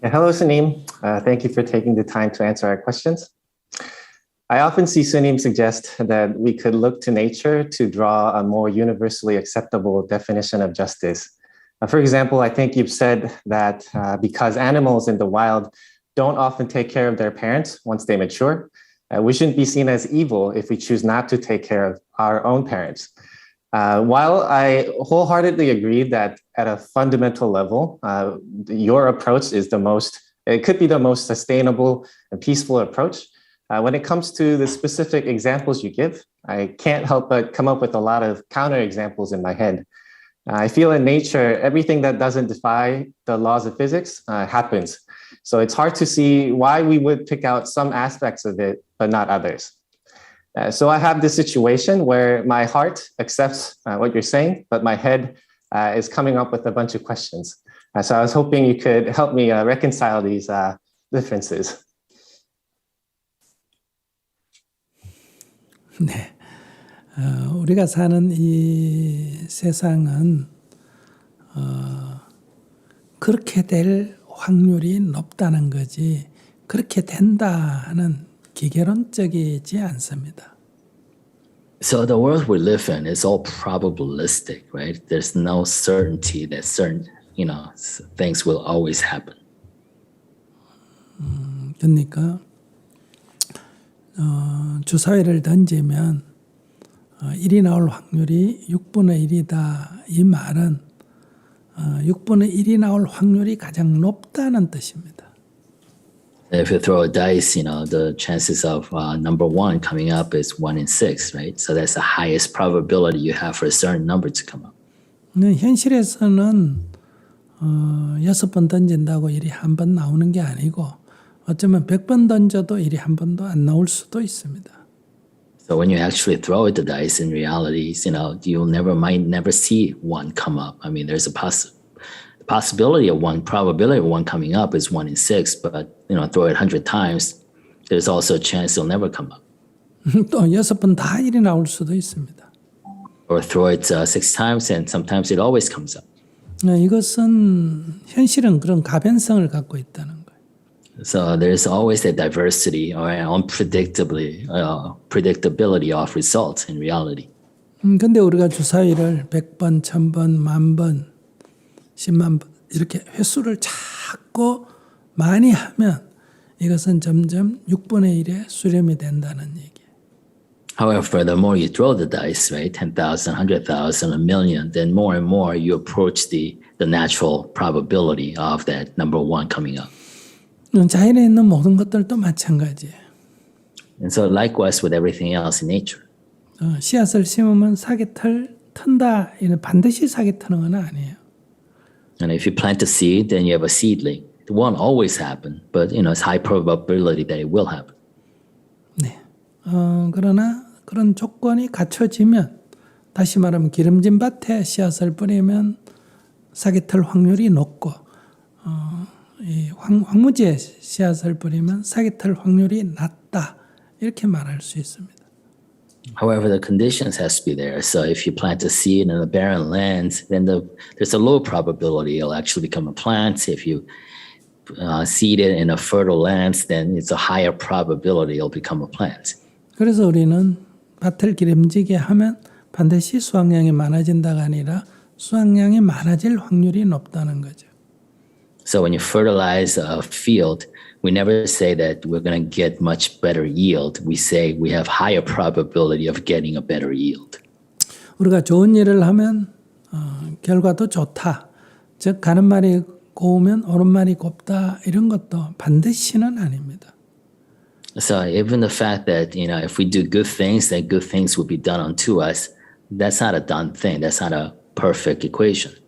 Yeah, hello, Sunim. Thank you for taking the time to answer our questions. I often see Sunim suggest that we could look to nature to draw a more universally acceptable definition of justice. For example, I think you've said that because animals in the wild don't often take care of their parents once they mature, we shouldn't be seen as evil if we choose not to take care of our own parents. While I wholeheartedly agree that at a fundamental level, your approach is it could be the most sustainable and peaceful approach. When it comes to the specific examples you give, I can't help but come up with a lot of counterexamples in my head. I feel in nature, everything that doesn't defy the laws of physics happens. So it's hard to see why we would pick out some aspects of it, but not others. So I have this situation where my heart accepts what you're saying, but my head is coming up with a bunch of questions. So I was hoping you could help me reconcile these differences. 네, 우리가 사는 이 세상은 그렇게 될 확률이 높다는 거지 그렇게 된다는 기계론적이지 않습니다. So the world we live in is all probabilistic, right? There's no certainty that certain, things will always happen. 그러니까 주사위를 던지면 1이 나올 확률이 6분의 1이다. 이 말은 6분의 1이 나올 확률이 가장 높다는 뜻입니다. If you throw a dice, the chances of number 1 coming up is 1 in 6, right? So that's the highest probability you have for a certain number to come up. 현실에서는 6번 던진다고 1이 한 번 나오는 게 아니고 어쩌면 100번 던져도 1이 한 번도 안 나올 수도 있습니다. So when you actually throw the dice in reality, you might never see 1 come up. I mean, there's a possibility of 1, probability of 1 coming up is 1 in 6, but throw it 100 times, there's also a chance it'll never come up. 또 6번 다 1이 나올 수도 있습니다. Or throw it 6 times and sometimes it always comes up. 이것은 현실은 그런 가변성을 갖고 있다는 거예요. So there's always a diversity or predictability of results in reality. 근데 우리가 주사위를 100번, 1000번, 10,000번, 10만 번 이렇게 횟수를 자꾸 많이 하면 이것은 점점 6분의 1의 수렴이 된다는 얘기예요. However, the more you throw the dice, right, 10,000, 100,000, a million, then more and more you approach the natural probability of that number 1 coming up. 자연에 있는 모든 것들도 마찬가지예요. And so likewise with everything else in nature. 씨앗을 심으면 사계털 튼다. 반드시 사계 트는 건 아니에요. And if you plant a seed, then you have a seedling. It won't always happen, but it's high probability that it will happen. 네. 그러나 그런 조건이 갖춰지면 다시 말하면 기름진 밭에 씨앗을 뿌리면 사계털 확률이 높고 이 황무지에 씨앗을 뿌리면 사계털 확률이 낮다. 이렇게 말할 수 있습니다. However, the conditions has to be there. So if you plant a seed in a barren land, then there's a low probability it'll actually become a plant. If you seed it in a fertile land, then it's a higher probability it'll become a plant. 그래서 우리는 밭을 기름지게 하면 반드시 수확량이 많아진다가 아니라 수확량이 많아질 확률이 높다는 거죠. So when you fertilize a field, we never say that we're going to get much better yield. We say we have higher probability of getting a better yield. 우리가 좋은 일을 하면 결과도 좋다. 즉 가는 말이 고우면 오는 말이 곱다. 이런 것도 반드시는 아닙니다. So even the fact that if we do good things, then good things will be done unto us. That's not a done thing. That's not a perfect equation.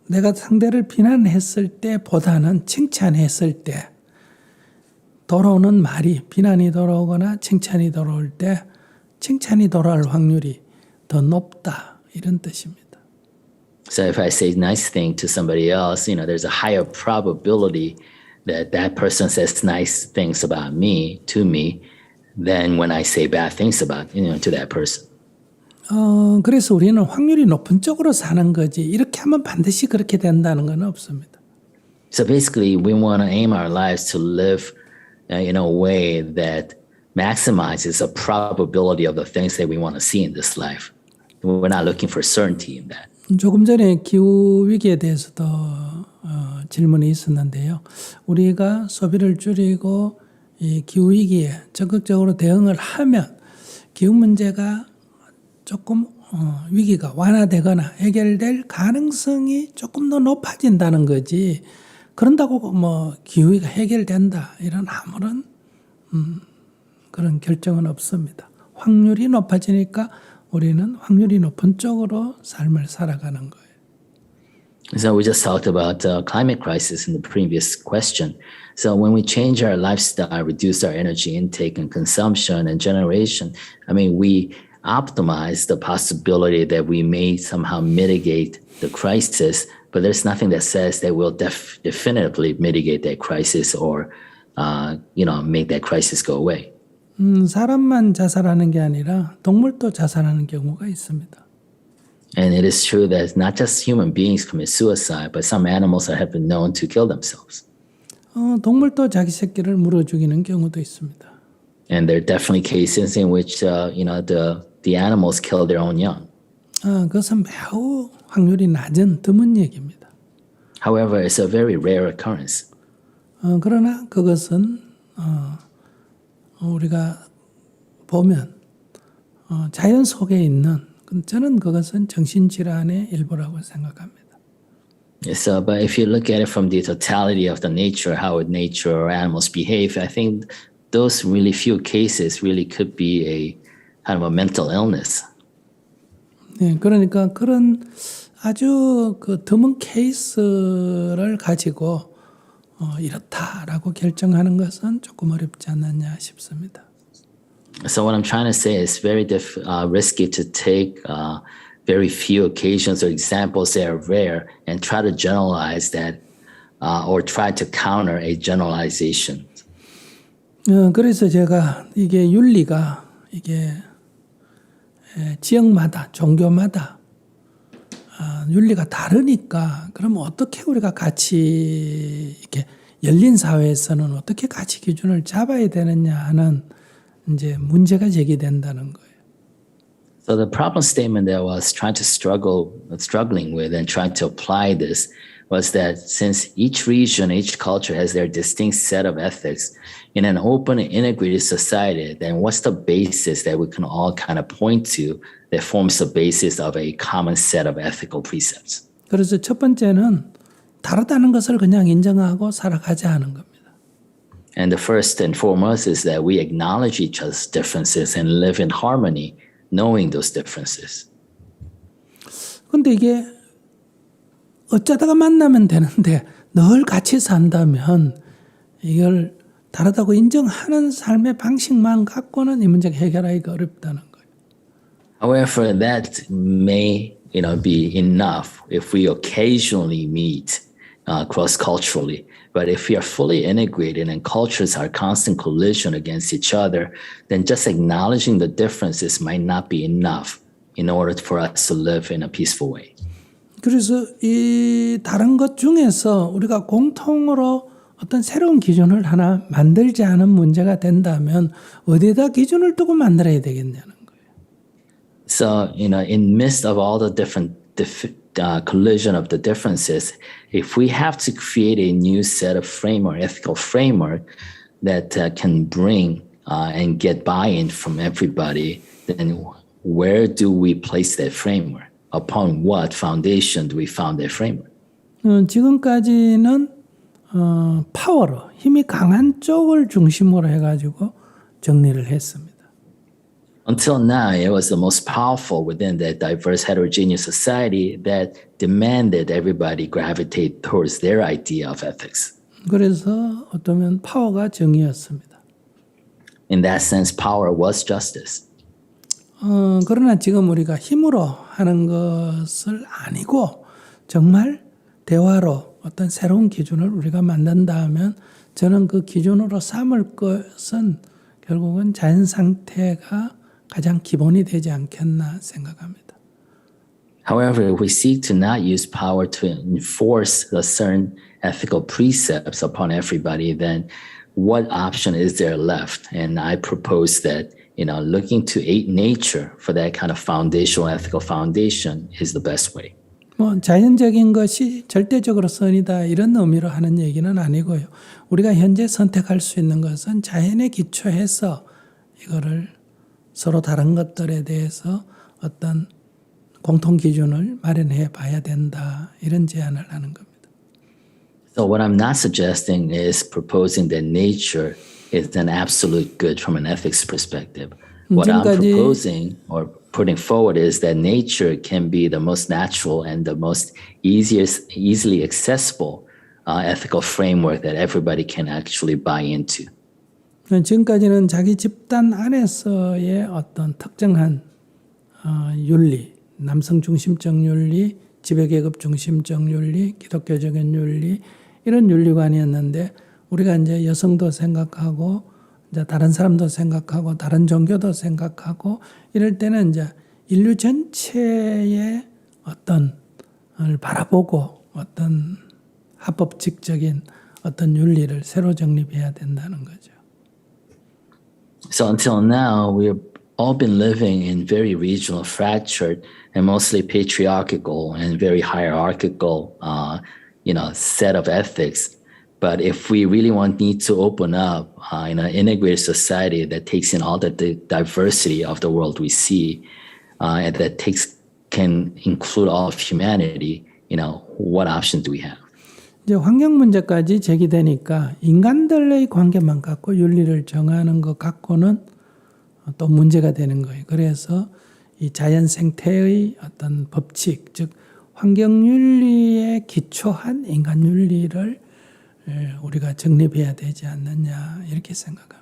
내가 상대를 비난했을 때보다는 칭찬했을 때 돌아오는 말이 비난이 돌아오거나 칭찬이 돌아올 때 칭찬이 돌아올 확률이 더 높다 이런 뜻입니다. So if I say nice thing to somebody else, there's a higher probability that that person says nice things about me to me than when I say bad things about to that person. 그래서 우리는 확률이 높은 쪽으로 사는 거지 이렇게 하면 반드시 그렇게 된다는 건 없습니다. So basically, we want to aim our lives to live in a way that maximizes the probability of the things that we want to see in this life. We're not looking for certainty in that. 조금 전에 기후 위기에 대해서도 질문이 있었는데요. 우리가 소비를 줄이고 이 기후 위기에 적극적으로 대응을 하면 기후 문제가 조금 위기가 완화되거나 해결될 가능성이 조금 더 높아진다는 거지. 그런다고 뭐 기후위기가 해결된다 이런 아무런 그런 결정은 없습니다. 확률이 높아지니까 우리는 확률이 높은 쪽으로 삶을 살아가는 거예요. So we just talked about climate crisis in the previous question. So when we change our lifestyle, reduce our energy intake and consumption and generation, I mean, we optimize the possibility that we may somehow mitigate the crisis, but there's nothing that says that we'll definitively mitigate that crisis or, make that crisis go away. 사람만 자살하는 게 아니라 동물도 자살하는 경우가 있습니다. And it is true that not just human beings commit suicide, but some animals have been known to kill themselves. 동물도 자기 새끼를 물어 죽이는 경우도 있습니다. And there are definitely cases in which, the animals kill their own young. 그것은 매우 확률이 낮은 드문 얘기입니다. However, it's a very rare occurrence. 그러나 그것은 우리가 보면 자연 속에 있는 저는 그것은 정신질환의 일부라고 생각합니다. So, but if you look at it from the totality of the nature, how nature or animals behave, I think those really few cases really could be a kind of a mental illness. 네, 그러니까 그런 아주 그 드문 케이스를 가지고 이렇다라고 결정하는 것은 조금 어렵지 않느냐 싶습니다. So what I'm trying to say is very risky to take very few occasions or examples that are rare and try to generalize that or try to counter a generalization. 그래서 제가 이게 윤리가 이게 지역마다 종교마다 윤리가 다르니까 그럼 어떻게 우리가 같이 이렇게 열린 사회에서는 어떻게 가치 기준을 잡아야 되느냐 하는 이제 문제가 제기된다는 거예요. So the problem statement that I was struggling with and trying to apply this was that since each region, each culture has their distinct set of ethics in an open and integrated society, then what's the basis that we can all kind of point to that forms the basis of a common set of ethical precepts? 그래서 첫 번째는 다르다는 것을 그냥 인정하고 살아가자 하는 겁니다. And the first and foremost is that we acknowledge each other's differences and live in harmony, knowing those differences. 근데 이게 어쩌다가 만나면 되는데 늘 같이 산다면 이걸 다르다고 인정하는 삶의 방식만 갖고는 이 문제를 해결하기가 어렵다는 거예요. However, that may be enough if we occasionally meet cross-culturally. But if we are fully integrated and cultures are constant collision against each other, then just acknowledging the differences might not be enough in order for us to live in a peaceful way. 그래서 이 다른 것 중에서 우리가 공통으로 어떤 새로운 기준을 하나 만들지 않은 문제가 된다면 어디에다 기준을 두고 만들어야 되겠냐는 거예요. So, in midst of all the different collision of the differences, if we have to create a new set of framework, ethical framework that can bring and get buy-in from everybody, then where do we place that framework? Upon what foundation do we found that framework? 지금까지는 파워로 힘이 강한 쪽을 중심으로 해가지고 정리를 했습니다. Until now, it was the most powerful within that diverse heterogeneous society that demanded everybody gravitate towards their idea of ethics. 그래서 어쩌면 파워가 정의였습니다. In that sense, power was justice. 그러나 지금 우리가 힘으로 하는 것을 아니고 정말 대화로 어떤 새로운 기준을 우리가 만든다 하면 저는 그 기준으로 삼을 것은 결국은 자연 상태가 가장 기본이 되지 않겠나 생각합니다. However, if we seek to not use power to enforce the certain ethical precepts upon everybody, then what option is there left? And I propose that, looking to nature for that kind of foundational ethical foundation is the best way. 뭐 자연적인 것이 절대적으로 선이다 이런 의미로 하는 얘기는 아니고요. 우리가 현재 선택할 수 있는 것은 자연에 기초해서 이거를 서로 다른 것들에 대해서 어떤 공통 기준을 마련해 봐야 된다 이런 제안을 하는 겁니다. So what I'm not suggesting is proposing that nature is an absolute good from an ethics perspective. What I'm proposing or putting forward is that nature can be the most natural and the most easily accessible ethical framework that everybody can actually buy into. 지금까지는 자기 집단 안에서의 어떤 특정한 윤리, 남성 중심적 윤리, 지배계급 중심적 윤리, 기독교적인 윤리 이런 윤리관이었는데 우리가 이제 여성도 생각하고 이제 다른 사람도 생각하고 다른 종교도 생각하고 이럴 때는 이제 인류 전체의 어떤 을 바라보고 어떤 합법칙적인 어떤 윤리를 새로 정립해야 된다는 거죠. So until now, we've all been living in very regional, fractured, and mostly patriarchal and very hierarchical, set of ethics. But if we really need to open up in an integrated society that takes in all the diversity of the world we see, and that can include all of humanity, what options do we have? 이제 환경 문제까지 제기되니까 인간들의 관계만 갖고 윤리를 정하는 것 갖고는 또 문제가 되는 거예요. 그래서 이 자연 생태의 어떤 법칙, 즉 환경 윤리에 기초한 인간 윤리를 우리가 정립해야 되지 않느냐 이렇게 생각합니다.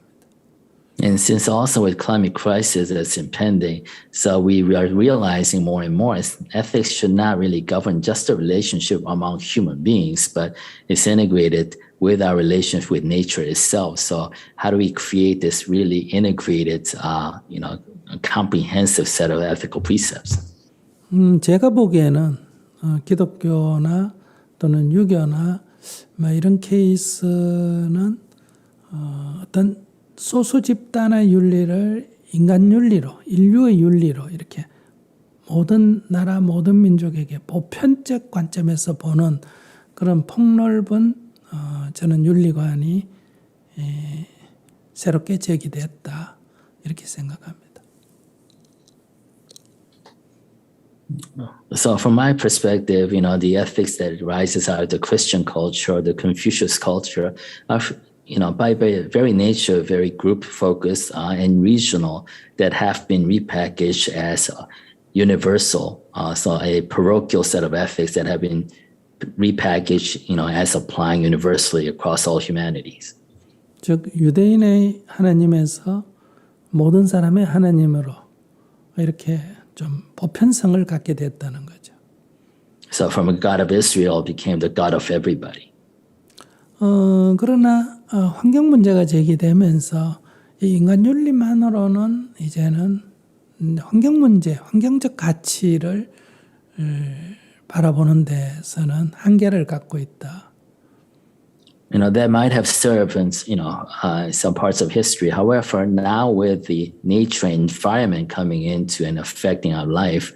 And since also with climate crisis that's impending, so we are realizing more and more ethics should not really govern just the relationship among human beings, but it's integrated with our relationship with nature itself. So how do we create this really integrated, comprehensive set of ethical precepts? 제가 보기에는 기독교나 또는 유교나 이런 케이스는 어떤 소수 집단의 윤리를 인간 윤리로, 인류의 윤리로 이렇게 모든 나라, 모든 민족에게 보편적 관점에서 보는 그런 폭넓은 저는 윤리관이 새롭게 제기됐다 이렇게 생각합니다. So from my perspective, the ethics that arises out of the Christian culture, the Confucius culture, are by very nature, very group focused and regional that have been repackaged as universal. So a parochial set of ethics that have been repackaged, as applying universally across all humanities. 즉 유대인의 하나님에서 모든 사람의 하나님으로 이렇게 좀 보편성을 갖게 됐다는 거죠. So from a God of Israel became the God of everybody. 그러나 환경 문제가 제기되면서 이 인간 윤리만으로는 이제는 환경 문제, 환경적 가치를 바라보는 데서는 한계를 갖고 있다. That might have served in, some parts of history. However, now with the nature and environment coming into and affecting our life,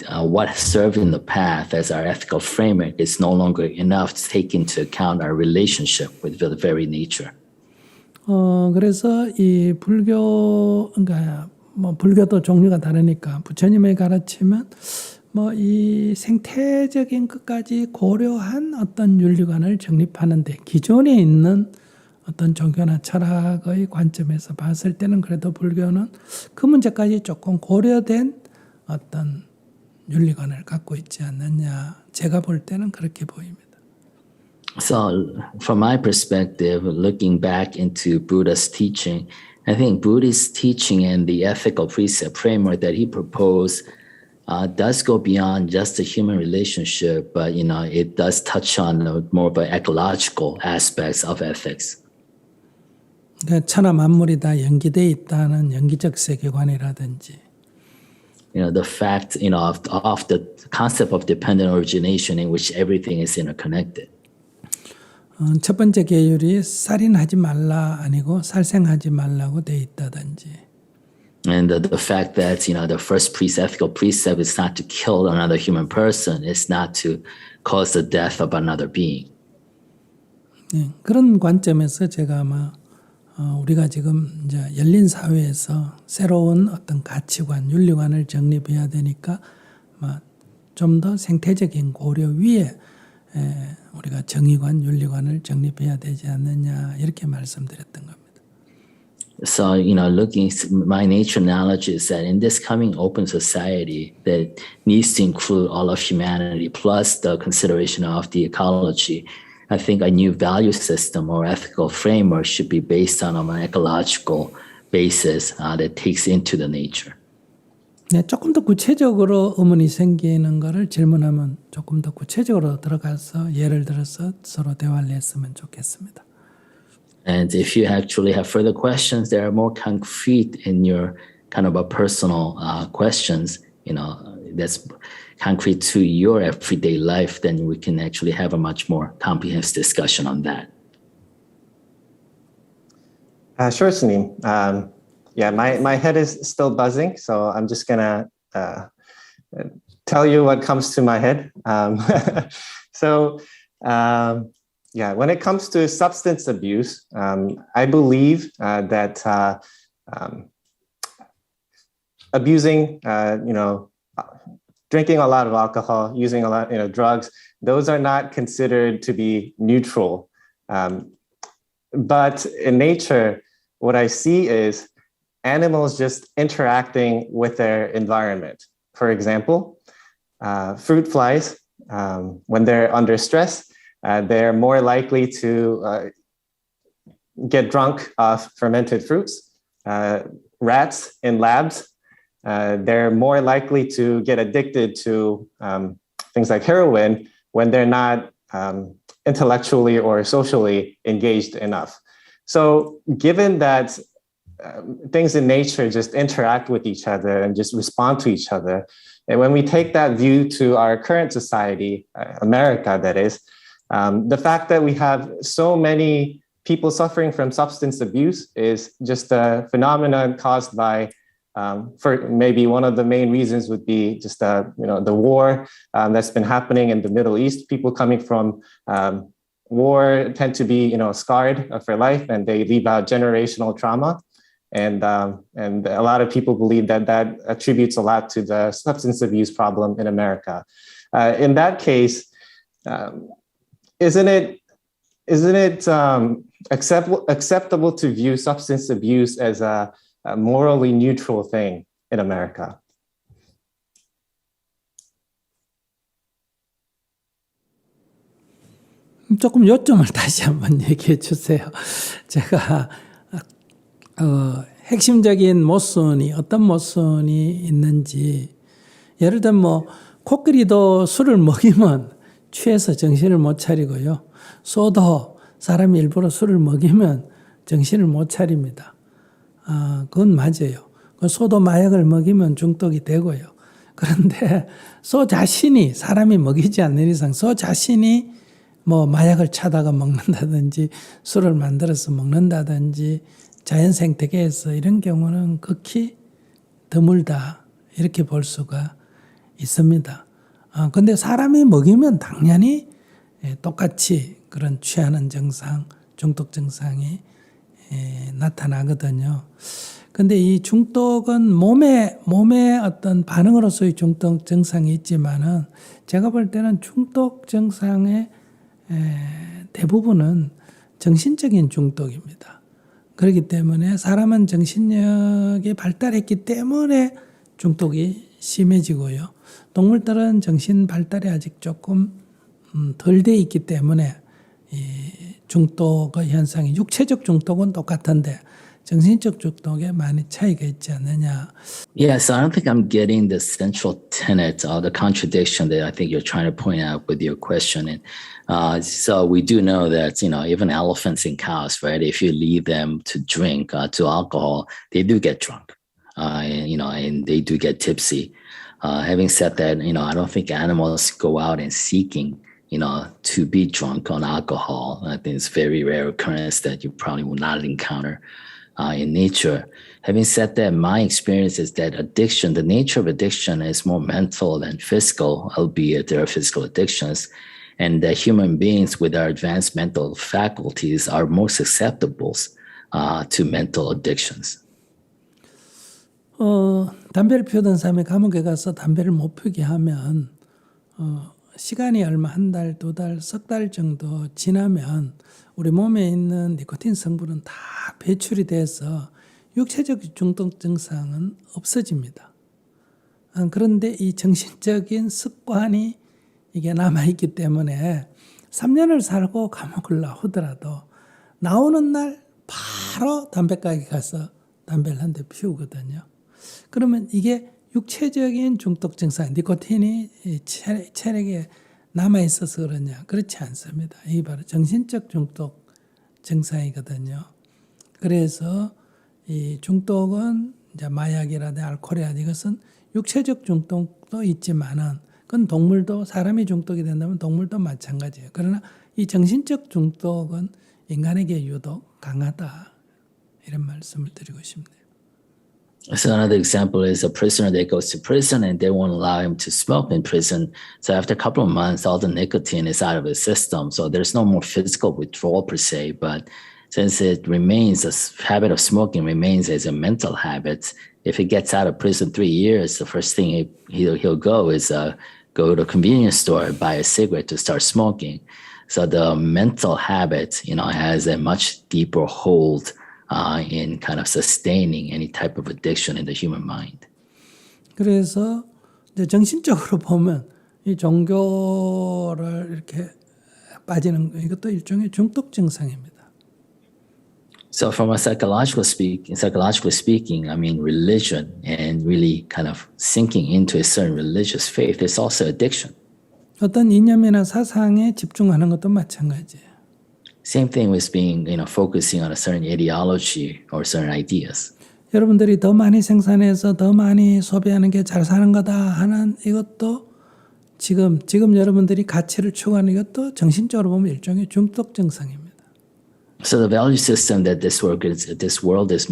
what served in the past as our ethical framework is no longer enough to take into account our relationship with the very nature. 그래서 이 그러니까 불교도 종류가 다르니까 부처님의 가르침은 이 생태적인 것까지 고려한 어떤 윤리관을 정립하는데 기존에 있는 어떤 종교나 철학의 관점에서 봤을 때는 그래도 불교는 그 문제까지 조금 고려된 어떤 윤리관을 갖고 있지 않느냐. 제가 볼 때는 그렇게 보입니다. So from my perspective, looking back into Buddha's teaching, I think Buddhist teaching and the ethical precept framework that he proposed does go beyond just the human relationship, but it does touch on more of the ecological aspects of ethics. 그러니까 천하 만물이 다 연기되어 있다는 연기적 세계관이라든지 The fact, of the concept of dependent origination in which everything is interconnected. 첫 번째 계율이 살인하지 말라 아니고 살생하지 말라고 돼 있다든지 And the fact that, the first ethical precept is not to kill another human person, it's not to cause the death of another being. 그런 관점에서 제가 아마 우리가 지금 이제 열린 사회에서 새로운 어떤 가치관, 윤리관을 정립해야 되니까 좀 더 생태적인 고려 위에 우리가 정의관, 윤리관을 정립해야 되지 않느냐 이렇게 말씀드렸던 겁니다. So, my nature analogy is that in this coming open society that needs to include all of humanity plus the consideration of the ecology, I think a new value system or ethical framework should be based on an ecological basis that takes into the nature. 네, 조금 더 구체적으로 의문이 생기는 거를 질문하면 조금 더 구체적으로 들어가서 예를 들어서 서로 대화를 했으면 좋겠습니다. And if you actually have further questions that are more concrete in your kind of a personal questions, that's concrete to your everyday life, then we can actually have a much more comprehensive discussion on that. Sure, Sunim. My head is still buzzing, so I'm just gonna tell you what comes to my head. When it comes to substance abuse, I believe that abusing, drinking a lot of alcohol, using a lot, drugs, those are not considered to be neutral. But in nature, what I see is animals just interacting with their environment. For example, fruit flies, when they're under stress, they're more likely to get drunk off fermented fruits. Rats in labs, they're more likely to get addicted to things like heroin when they're not intellectually or socially engaged enough. So given that things in nature just interact with each other and just respond to each other, and when we take that view to our current society, America that is, the fact that we have so many people suffering from substance abuse is just a phenomenon caused by, for maybe one of the main reasons would be just the war that's been happening in the Middle East. People coming from war tend to be scarred for life, and they leave out generational trauma. And a lot of people believe that attributes a lot to the substance abuse problem in America. In that case, isn't it acceptable to view substance abuse as a morally neutral thing in America? 조금 요점을 다시 한번 얘기해 주세요. 제가 핵심적인 모순이 어떤 모순이 있는지, 예를 들면 코끼리도 술을 먹이면 취해서 정신을 못 차리고요. 소도 사람이 일부러 술을 먹이면 정신을 못 차립니다. 그건 맞아요. 소도 마약을 먹이면 중독이 되고요. 그런데 소 자신이, 사람이 먹이지 않는 이상 소 자신이 마약을 차다가 먹는다든지 술을 만들어서 먹는다든지 자연 생태계에서 이런 경우는 극히 드물다 이렇게 볼 수가 있습니다. 근데 사람이 먹이면 당연히 똑같이 그런 취하는 증상, 중독 증상이 나타나거든요. 근데 이 중독은 몸의 어떤 반응으로서의 중독 증상이 있지만은 제가 볼 때는 중독 증상의 대부분은 정신적인 중독입니다. 그렇기 때문에 사람은 정신력이 발달했기 때문에 중독이 심해지고요. 동물들은 정신 발달이 아직 조금 덜 돼 있기 때문에 이 중독의 현상이 육체적 중독은 똑같은데 정신적 중독에 많이 차이가 있지 않느냐. Yeah, so I don't think I'm getting the central tenet or the contradiction that I think you're trying to point out with your question. And so we do know that, even elephants and cows, right? If you leave them to drink to alcohol, they do get drunk, and they do get tipsy. Having said that, I don't think animals go out and seeking, to be drunk on alcohol. I think it's very rare occurrence that you probably will not encounter in nature. Having said that, my experience is that addiction, the nature of addiction is more mental than physical, albeit there are physical addictions, and that human beings with our advanced mental faculties are more susceptible to mental addictions. 담배를 피우던 사람이 감옥에 가서 담배를 못 피우게 하면 시간이 얼마 한 달, 두 달, 석 달 정도 지나면 우리 몸에 있는 니코틴 성분은 다 배출이 돼서 육체적 중독 증상은 없어집니다. 그런데 이 정신적인 습관이 이게 남아있기 때문에 3년을 살고 감옥을 나오더라도 나오는 날 바로 담배가게 가서 담배를 한 대 피우거든요. 그러면 이게 육체적인 중독 증상, 니코틴이 체력에 남아있어서 그러냐? 그렇지 않습니다. 이게 바로 정신적 중독 증상이거든요. 그래서 이 중독은 이제 마약이라든지 알코올이라든지 이것은 육체적 중독도 있지만은 그건 동물도 사람이 중독이 된다면 동물도 마찬가지예요. 그러나 이 정신적 중독은 인간에게 유독 강하다. 이런 말씀을 드리고 싶네요. So another example is a prisoner that goes to prison and they won't allow him to smoke in prison. So after a couple of months, all the nicotine is out of his system. So there's no more physical withdrawal per se, but since it remains, a habit of smoking remains as a mental habit, if he gets out of prison 3 years, the first thing he'll go is go to a convenience store and buy a cigarette to start smoking. So the mental habit, has a much deeper hold in kind of sustaining any type of addiction in the human mind. 그래서 이제 정신적으로 보면 이 종교를 이렇게 빠지는 이것도 일종의 중독 증상입니다. So from a psychologically speaking, I mean, religion and really kind of sinking into a certain religious faith is also addiction. 어떤 이념이나 사상에 집중하는 것도 마찬가지예요. Same thing with being, focusing on a certain ideology or certain ideas. 여러분들이 더 많이 생산해서 더 많이 소비하는 게 잘 사는 거다 하는 이것도 지금 여러분들이 가치를 추구하는 이것도 정신적으로 보면 일종의 중독 증상입니다. So the value system that this world is,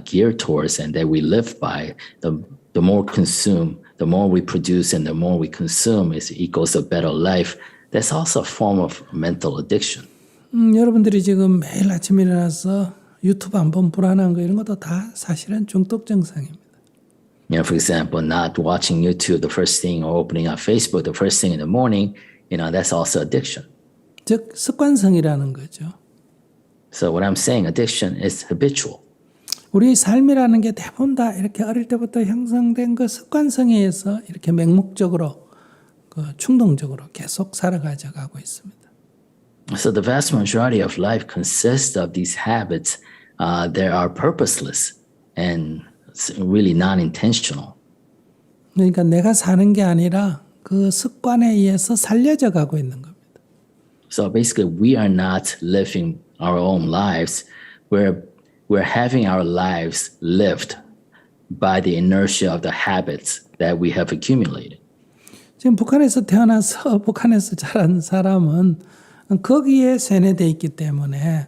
geared towards and that we live by, the more consume, the more we produce, and the more we consume is equals a better life. That's also a form of mental addiction. 여러분들이 지금 매일 아침에 일어나서 유튜브 안 보면 불안한 거 이런 것도 다 사실은 중독 증상입니다. For example, not watching YouTube the first thing or opening up Facebook the first thing in the morning, that's also addiction. 즉 습관성이라는 거죠. So what I'm saying, addiction is habitual. 우리 삶이라는 게 대부분 다 이렇게 어릴 때부터 형성된 그 습관성에 의해서 이렇게 맹목적으로 충동적으로 계속 살아가고 있습니다. So the vast majority of life consists of these habits that are purposeless and really non-intentional. 그러니까 내가 사는 게 아니라 그 습관에 의해서 살려져 가고 있는 겁니다. So basically, we are not living our own lives. We're having our lives lived by the inertia of the habits that we have accumulated. 지금 북한에서 태어나서 북한에서 자란 사람은 거기에 세뇌되어 있기 때문에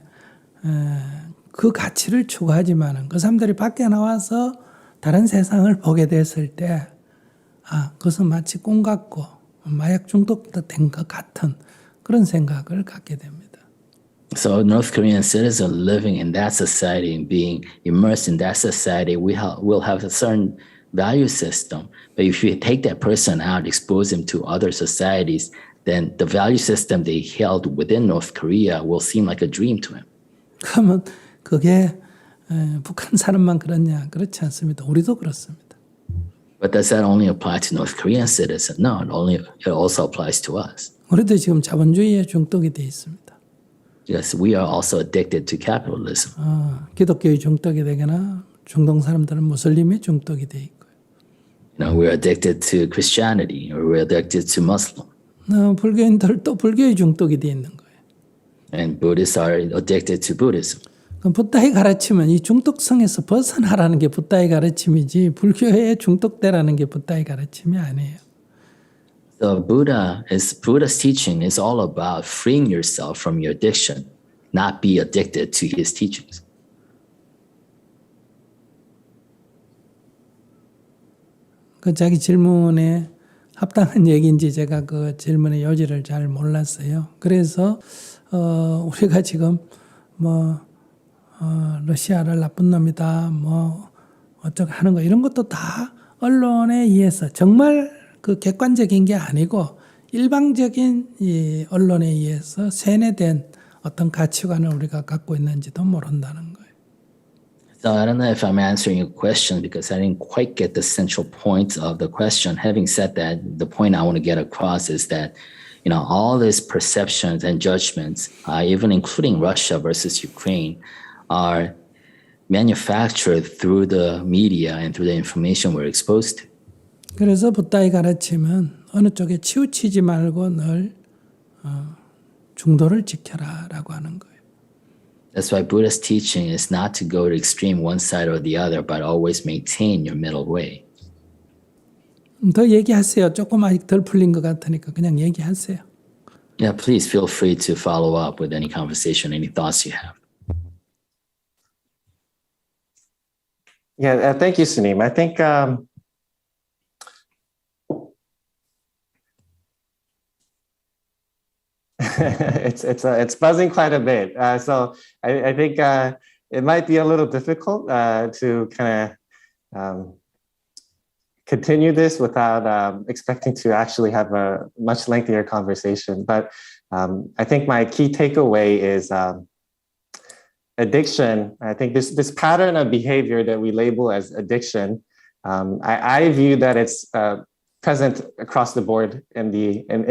그 가치를 추구하지만 그 사람들이 밖에 나와서 다른 세상을 보게 됐을 때 그것은 마치 꿈 같고 마약 중독된 것 같은 그런 생각을 갖게 됩니다. So North Korean citizens living in that society and being immersed in that society, will have a certain value system. But if you take that person out, expose him to other societies, then the value system they held within North Korea will seem like a dream to him. 그러면 그게 북한 사람만 그렇냐? 그렇지 않습니다. 우리도 그렇습니다. But does that only apply to North Korean citizens? No, it also applies to us. 우리도 지금 자본주의에 중독이 돼 있습니다. Yes, we are also addicted to capitalism. 기독교의 중독이 되거나 중동 사람들은 무슬림의 중독이 돼 있고요. We're addicted to Christianity or we're addicted to Muslim. 불교인들도 불교의 중독이 돼 있는 거예요. And Buddhists are addicted to Buddhism. 그럼 부다의 가르침은 이 중독성에서 벗어나라는 게 부다의 가르침이지 불교에 중독되라는 게 부다의 가르침이 아니에요. So Buddha's teaching is all about freeing yourself from your addiction, not be addicted to his teachings. 그 자기 질문에 합당한 얘기인지 제가 그 질문의 요지를 잘 몰랐어요. 그래서 우리가 지금 러시아를 나쁜 놈이다, 어쩌고 하는 거 이런 것도 다 언론에 의해서 정말 그 객관적인 게 아니고 일방적인 이 언론에 의해서 세뇌된 어떤 가치관을 우리가 갖고 있는지도 모른다는 거예요. So I don't know if I'm answering your question because I didn't quite get the central point of the question. Having said that, the point I want to get across is that, all these perceptions and judgments, even including Russia versus Ukraine, are manufactured through the media and through the information we're exposed to. 그래서 부다의 가르침은 어느 쪽에 치우치지 말고 늘 중도를 지켜라라고 하는 거예요. That's why Buddha's teaching is not to go to extreme one side or the other, but always maintain your middle way. 더 얘기하세요. 조금 아직 덜 풀린 것 같으니까 그냥 얘기하세요. Yeah, please feel free to follow up with any conversation, any thoughts you have. Yeah, thank you, Sunim. I think it's buzzing quite a bit. So I think it might be a little difficult to kind of continue this without expecting to actually have a much lengthier conversation. But I think my key takeaway is addiction. I think this pattern of behavior that we label as addiction, I view that it's present across the board in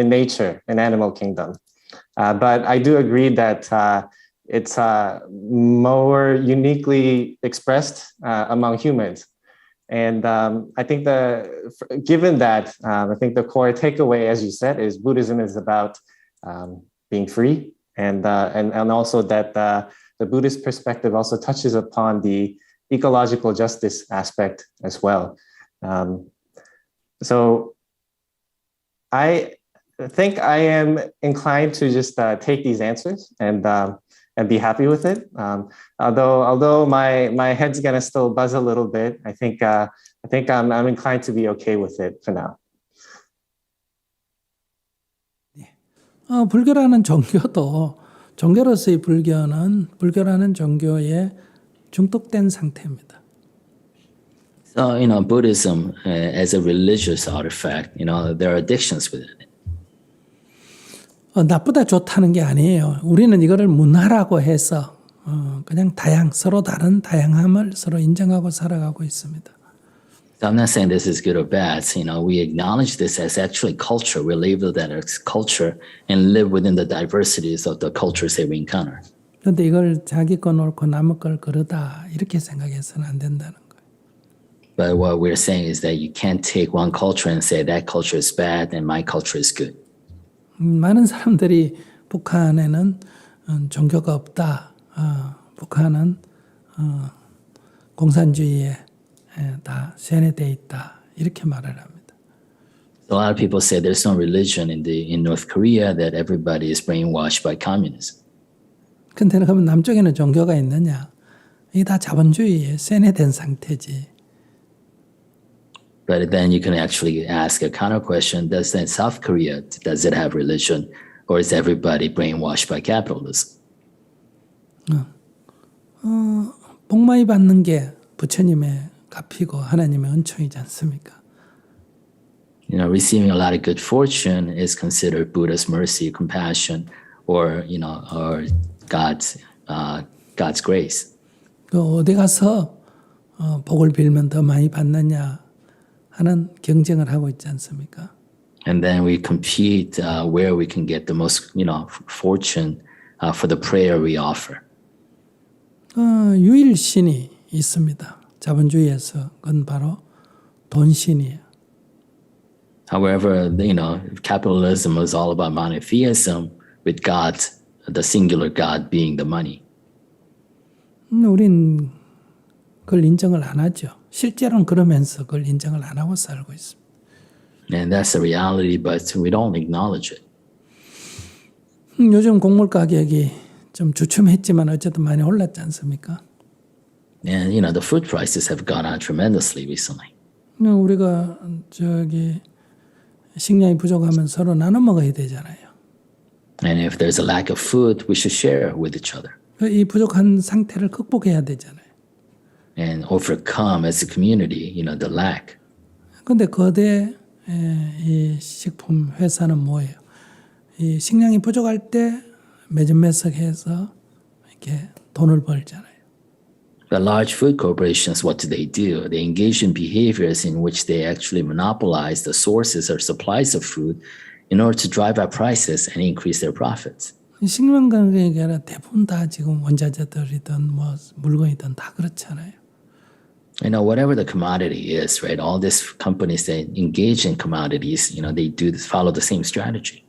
nature, in animal kingdom. But I do agree that it's more uniquely expressed among humans. And I think given that, I think the core takeaway, as you said, is Buddhism is about being free, and also that the Buddhist perspective also touches upon the ecological justice aspect as well. So I think I am inclined to just take these answers and be happy with it. Although my head's gonna still buzz a little bit, I think I'm inclined to be okay with it for now. 불교라는 종교도 종교로서의 불교라는 종교에 중독된 상태입니다. So, Buddhism as a religious artifact, there are addictions with it. 나쁘다 좋다는 게 아니에요. 우리는 이거를 문화라고 해서 그냥 서로 다른 다양함을 서로 인정하고 살아가고 있습니다. So I'm not saying this is good or bad. We acknowledge this as actually culture. We label that as culture and live within the diversities of the cultures that we encounter. 그런데 이걸 자기 거 놓고 남의 걸 그러다 이렇게 생각해서는 안 된다는 거예요. But what we're saying is that you can't take one culture and say that culture is bad and my culture is good. 많은 사람들이 북한에는 종교가 없다. 북한은 공산주의에 다 세뇌되어 있다. 이렇게 말을 합니다. A lot of people say there's no religion in North Korea, that everybody is brainwashed by communism. 근데 그러면 남쪽에는 종교가 있느냐? 이게 다 자본주의에 세뇌된 상태지. But then you can actually ask a counter question: does then South Korea, does it have religion, or is everybody brainwashed by capitalism? 복 많이 받는 게 부처님의 값이고 하나님의 은총이지 않습니까? Receiving a lot of good fortune is considered Buddha's mercy, compassion, or God's grace. 어디 가서 복을 빌면 더 많이 받느냐 하는 경쟁을 하고 있지 않습니까? And then we compete where we can get the most, fortune for the prayer we offer. 유일신이 있습니다. 자본주의에서 그건 바로 돈신이에요. However, capitalism is all about monotheism, with God, the singular God, being the money. 우린 그걸 인정을 안 하죠. 실제로는 그러면서 그걸 인정을 안 하고 살고 있습니다. And that's the reality, but we don't acknowledge it. 요즘 곡물 가격이 좀 주춤했지만 어쨌든 많이 올랐지 않습니까? And the food prices have gone up tremendously recently. 우리가 식량이 부족하면 서로 나눠 먹어야 되잖아요. And if there's a lack of food, we should share with each other. 이 부족한 상태를 극복해야 되잖아요. And overcome as a community, the lack. 그런데 거대 이 식품 회사는 뭐예요? 이 식량이 부족할 때 매점매석해서 이렇게 돈을 벌잖아요. The large food corporations, what do? They engage in behaviors in which they actually monopolize the sources or supplies of food in order to drive up prices and increase their profits. 식량 가격이 아니라 대부분 다 지금 원자재들이든 뭐 물건이든 다 그렇잖아요. Whatever the commodity is, right? All these companies that engage in commodities, they follow the same strategy.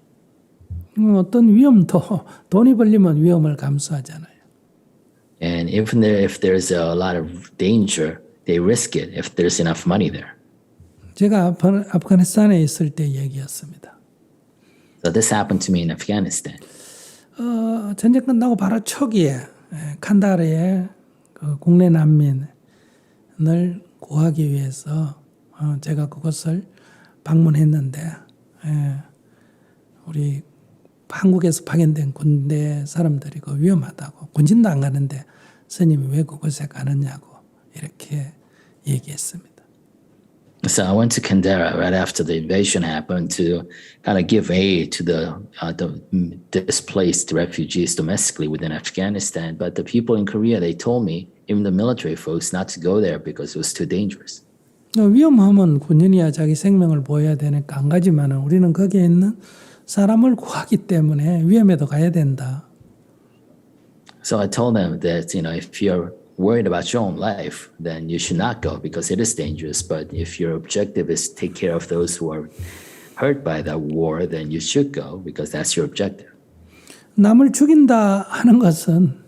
어떤 위험도 돈이 벌리면 위험을 감수하잖아요. And even if there's a lot of danger, they risk it if there's enough money there. 제가 아프가니스탄에 있을 때 얘기였습니다. So this happened to me in Afghanistan. 전쟁 끝나고 바로 초기에 칸다르에 그 국내 난민을 구하기 위해서 제가 그곳을 방문했는데 우리 한국에서 파견된 군대 사람들이 그 위험하다고 군진도 안 가는데 스님이 왜 그곳에 가느냐고 이렇게 얘기했습니다. So I went to Kandahar right after the invasion happened to kind of give aid to the displaced refugees domestically within Afghanistan. But the people in Korea, they told me, even the military folks, not to go there because it was too dangerous. 위험하면 군인이야 자기 생명을 보호해야 되니까 안 가지만은 우리는 거기에 있는 사람을 구하기 때문에 위험에도 가야 된다. So I told them that, if you're worried about your own life, then you should not go because it is dangerous. But if your objective is to take care of those who are hurt by that war, then you should go because that's your objective. 남을 죽인다 하는 것은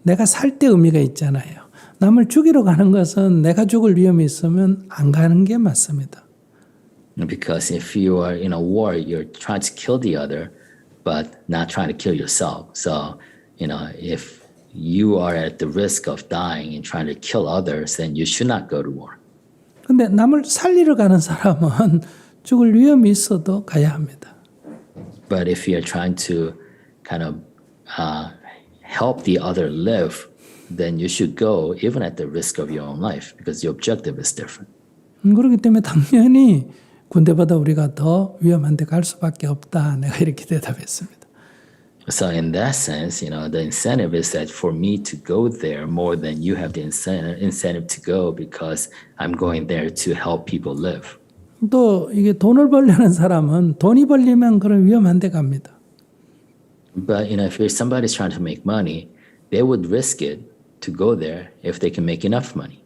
내가 살 때 의미가 있잖아요. 남을 죽이러 가는 것은 내가 죽을 위험이 있으면 안 가는 게 맞습니다. Because if you are in a war, you're trying to kill the other, but not trying to kill yourself. So, if you are at the risk of dying and trying to kill others, then you should not go to war. 근데 남을 살리러 가는 사람은 죽을 위험이 있어도 가야 합니다. But if you're trying to kind of help the other live, then you should go even at the risk of your own life because your objective is different. 그렇기 때문에 당연히 군대보다 우리가 더 위험한 데 갈 수밖에 없다. 내가 이렇게 대답했습니다. So in that sense, the incentive is that for me to go there more than you have the incentive to go because I'm going there to help people live. 또 이게 돈을 벌려는 사람은 돈이 벌리면 그런 위험한 데 갑니다. But if somebody's trying to make money, they would risk it to go there if they can make enough money.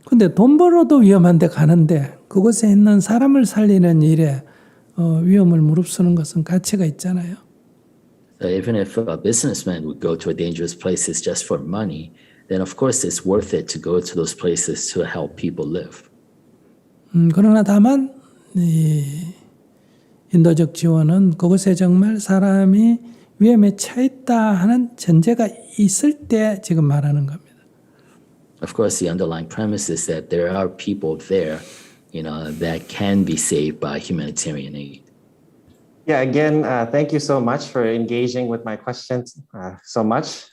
근데 돈 벌어도 위험한 데 가는데 그곳에 있는 사람을 살리는 일에 위험을 무릅쓰는 것은 가치가 있잖아요. So even if a businessman would go to a dangerous places just for money, then of course it's worth it to go to those places to help people live. 그러나 다만 이 인도적 지원은 그곳에 정말 사람이 위험에 처했다 하는 전제가 있을 때 지금 말하는 겁니다. Of course, the underlying premise is that there are people there, that can be saved by humanitarian aid. Yeah, again, thank you so much for engaging with my questions so much.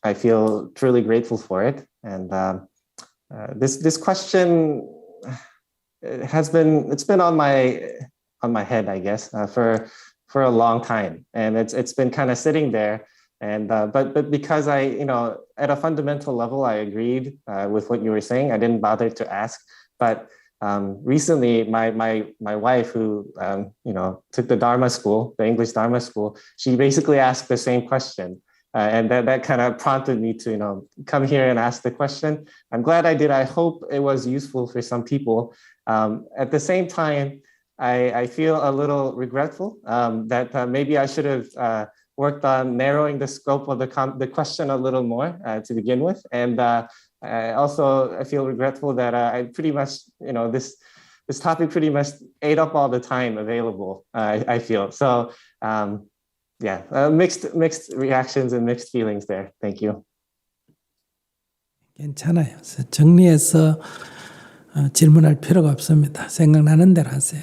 I feel truly grateful for it. And this question it's been on my head, I guess, for a long time, and it's been kind of sitting there. And but because I, at a fundamental level, I agreed with what you were saying. I didn't bother to ask, but recently, my wife, who took the Dharma school, the English Dharma school, she basically asked the same question, and that kind of prompted me to come here and ask the question. I'm glad I did. I hope it was useful for some people. At the same time, I feel a little regretful that maybe I should have worked on narrowing the scope of the question a little more to begin with, and I feel regretful that I pretty much this topic pretty much ate up all the time available. I feel so. Mixed reactions and mixed feelings there. Thank you. 괜찮아요. 정리해서 질문할 필요가 없습니다. 생각나는 대로 하세요.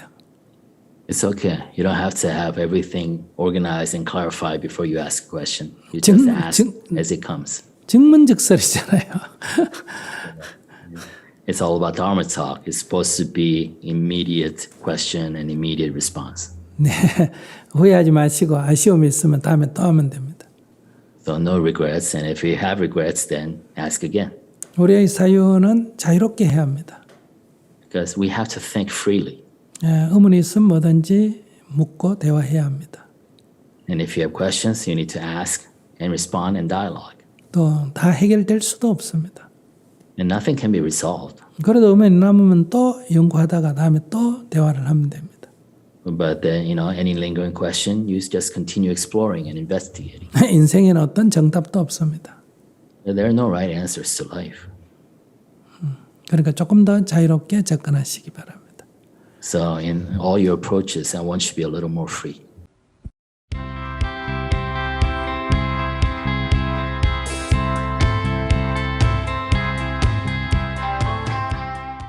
It's okay. You don't have to have everything organized and clarified before you ask a question. You just ask as it comes. 증문즉설이잖아요. It's all about Dharma talk. It's supposed to be immediate question and immediate response. 네, 후회하지 마시고 아쉬움이 있으면 다음에 또 하면 됩니다. So no regrets, and if you have regrets, then ask again. 우리의 사유는 자유롭게 해야 합니다. Because we have to think freely. 의문이 있으면 뭐든지 묻고 대화해야 합니다. And if you have questions, you need to ask and respond in dialogue. 또 다 해결될 수도 없습니다. And nothing can be resolved. 그래도 의문이 남으면 또 연구하다가 다음에 또 대화를 하면 됩니다. But then, any lingering question, you just continue exploring and investigating. 인생에는 어떤 정답도 없습니다. There are no right answers to life. 그러니까 조금 더 자유롭게 접근하시기 바랍니다. So in all your approaches, I want you to be a little more free.